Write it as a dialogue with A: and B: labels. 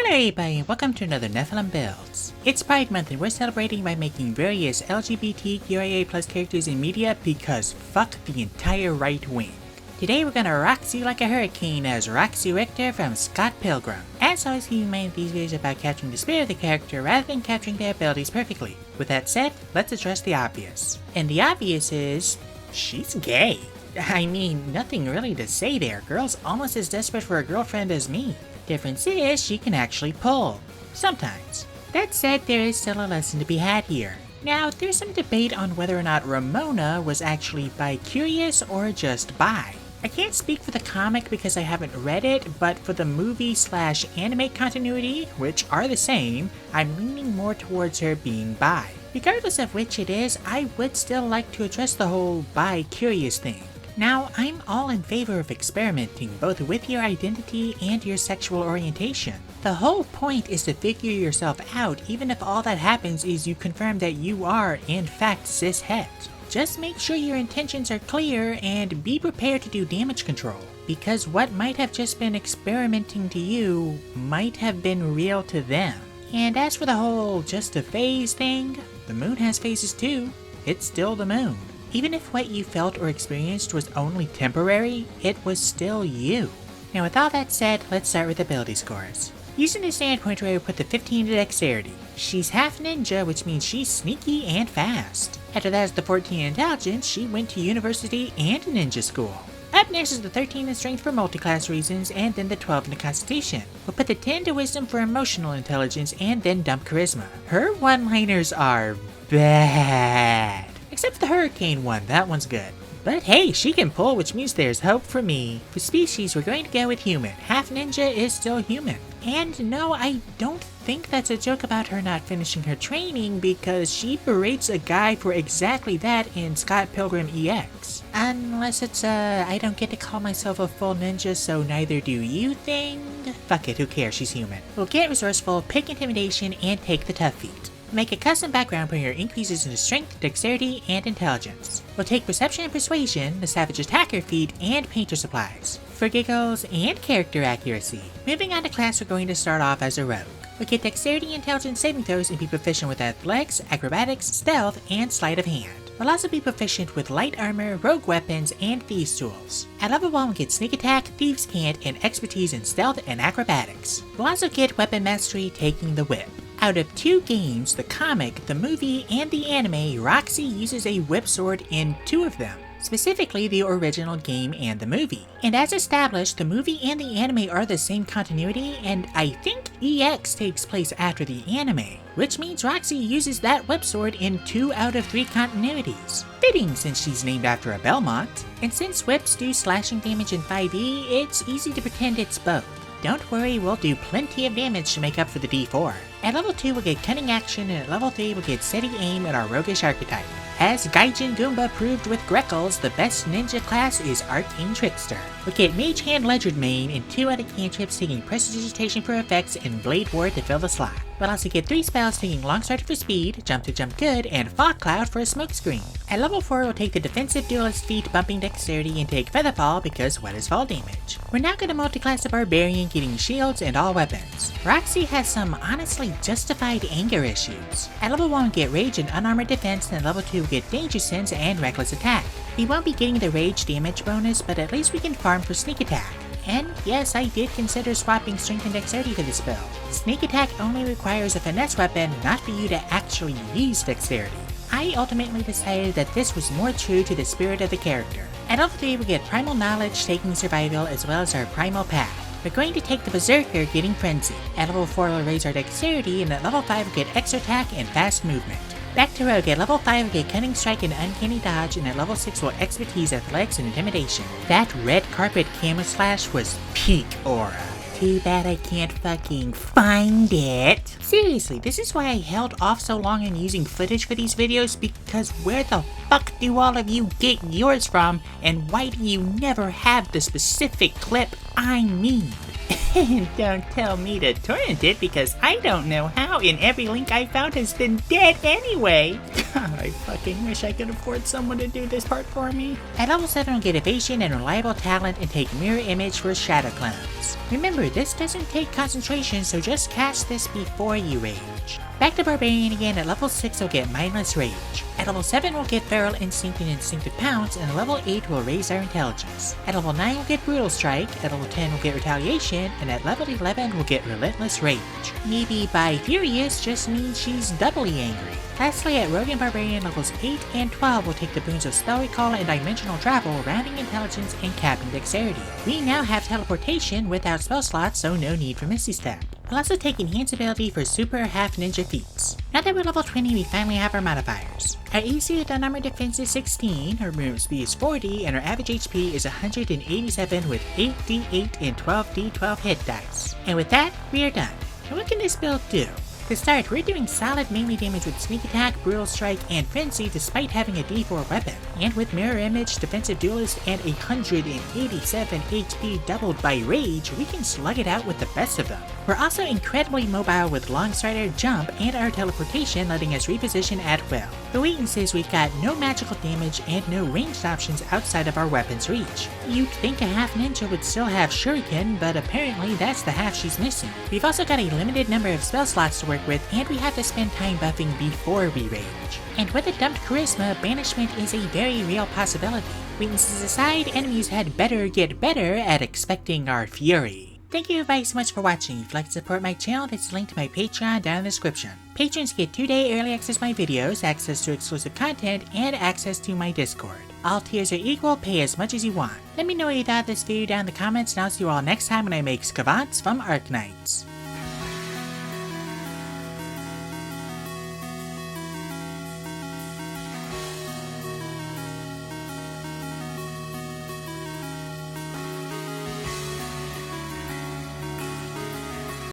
A: Hello everybody and welcome to another Nephilim Builds. It's Pride Month and we're celebrating by making various LGBTQIA+ characters in media because fuck the entire right wing. Today we're gonna Roxie like a hurricane as Roxie Richter from Scott Pilgrim. As always, keep in mind these videos are about capturing the spirit of the character rather than capturing their abilities perfectly. With that said, let's address the obvious. And the obvious is, she's gay. I mean, nothing really to say there. Girl's almost as desperate for a girlfriend as me. Difference is, she can actually pull. Sometimes. That said, there is still a lesson to be had here. Now, there's some debate on whether or not Ramona was actually bi-curious or just bi. I can't speak for the comic because I haven't read it, but for the movie/anime continuity, which are the same, I'm leaning more towards her being bi. Regardless of which it is, I would still like to address the whole bi-curious thing. Now, I'm all in favor of experimenting both with your identity and your sexual orientation. The whole point is to figure yourself out even if all that happens is you confirm that you are, in fact, cis-het. Just make sure your intentions are clear and be prepared to do damage control, because what might have just been experimenting to you might have been real to them. And as for the whole just a phase thing, the moon has phases too. It's still the moon. Even if what you felt or experienced was only temporary, it was still you. Now with all that said, let's start with ability scores. Using the standpoint where we put the 15 to dexterity. She's half ninja, which means she's sneaky and fast. After that is the 14 in intelligence, she went to university and ninja school. Up next is the 13 in strength for multi-class reasons, and then the 12 in the constitution. We'll put the 10 to wisdom for emotional intelligence, and then dump charisma. Her one-liners are bad. Except for the hurricane one, that one's good. But hey, she can pull, which means there's hope for me. For species, we're going to go with human. Half ninja is still human. And no, I don't think that's a joke about her not finishing her training, because she berates a guy for exactly that in Scott Pilgrim EX. Unless it's I don't get to call myself a full ninja, so neither do you thing? Fuck it, who cares, she's human. We'll get resourceful, pick intimidation, and take the tough feat. Make a custom background for your increases in strength, dexterity, and intelligence. We'll take perception and persuasion, the savage attacker feat, and painter supplies for giggles and character accuracy. Moving on to class, we're going to start off as a rogue. We'll get dexterity, intelligence saving throws, and be proficient with athletics, acrobatics, stealth, and sleight of hand. We'll also be proficient with light armor, rogue weapons, and thieves tools. At level 1, we'll get sneak attack, thieves cant, and expertise in stealth and acrobatics. We'll also get weapon mastery, taking the whip. Out of 2 games, the comic, the movie, and the anime, Roxie uses a whip sword in 2 of them. Specifically the original game and the movie. And as established, the movie and the anime are the same continuity, and I think EX takes place after the anime, which means Roxie uses that whip sword in 2 out of 3 continuities. Fitting since she's named after a Belmont. And since whips do slashing damage in 5e, it's easy to pretend it's both. Don't worry, we'll do plenty of damage to make up for the D4. At level 2 we'll get Cunning Action, and at level 3 we'll get Steady Aim in our Roguish archetype. As Gaijin Goomba proved with Greckles, the best ninja class is Arcane Trickster. We'll get Mage Hand Ledgered Main and 2 other cantrips taking Prestidigitation for effects and Blade Ward to fill the slot. We'll also get 3 spells taking Long Stride for speed, Jump to Jump good, and Fog Cloud for a smokescreen. At level 4 we'll take the Defensive Duelist feat bumping dexterity and take Featherfall because what is fall damage. We're now going to multi-class the Barbarian getting shields and all weapons. Roxie has some honestly justified anger issues. At level 1 we'll get Rage and Unarmored Defense, and at level 2 we'll get Danger Sense and Reckless Attack. We won't be getting the Rage damage bonus, but at least we can farm for Sneak Attack. And yes, I did consider swapping Strength and Dexterity for this build. Sneak Attack only requires a finesse weapon, not for you to actually use Dexterity. I ultimately decided that this was more true to the spirit of the character. At level 3 we get Primal Knowledge taking Survival as well as our Primal Path. We're going to take the Berserker getting Frenzy. At level 4 we'll raise our Dexterity, and at level 5 we'll get Extra Attack and Fast Movement. Back to Rogue, at level 5 we'll get Cunning Strike and Uncanny Dodge, and at level 6 we'll Expertise, Athletics, and Intimidation. That red carpet camouflage was peak aura. Too bad I can't fucking find it. Seriously, this is why I held off so long in using footage for these videos, because where the fuck do all of you get yours from, and why do you never have the specific clip I need? And don't tell me to torrent it because I don't know how, and every link I found has been dead anyway. I fucking wish I could afford someone to do this part for me. At level 7 we'll get evasion and reliable talent and take mirror image for shadow clones. Remember, this doesn't take concentration, so just cast this before you rage. Back to Barbarian again. At level 6 we'll get mindless rage. At level 7 we'll get feral instinct and instinctive pounce, and at level 8 we'll raise our intelligence. At level 9 we'll get brutal strike, at level 10 we'll get retaliation, and at level 11 we'll get relentless rage. Maybe by furious just means she's doubly angry. Lastly, at Rogue and Barbarian levels 8 and 12 we'll take the boons of spell recall and dimensional travel, rounding intelligence and capping dexterity. We now have teleportation without spell slots, so no need for Misty Step. We'll also take enhanced ability for super half ninja feats. Now that we're level 20, we finally have our modifiers. Our AC with unarmored defense is 16, our movement speed is 40, and our average HP is 187 with 8d8 and 12d12 hit dice. And with that, we are done. Now what can this build do? To start, we're doing solid melee damage with Sneak Attack, Brutal Strike, and Frenzy despite having a D4 weapon. And with Mirror Image, Defensive Duelist, and 187 HP doubled by Rage, we can slug it out with the best of them. We're also incredibly mobile with Long Strider, Jump, and our teleportation letting us reposition at will. The weakness is we've got no magical damage and no ranged options outside of our weapon's reach. You'd think a half ninja would still have Shuriken, but apparently that's the half she's missing. We've also got a limited number of spell slots to work with, and we have to spend time buffing before we rage. And with a dumped charisma, banishment is a very real possibility. Weaknesses aside, enemies had better get better at expecting our fury. Thank you everybody so much for watching. If you'd like to support my channel, there's a link to my Patreon down in the description. Patrons get 2-day early access to my videos, access to exclusive content, and access to my Discord. All tiers are equal, pay as much as you want. Let me know what you thought of this video down in the comments, and I'll see you all next time when I make Scavants from Arknights.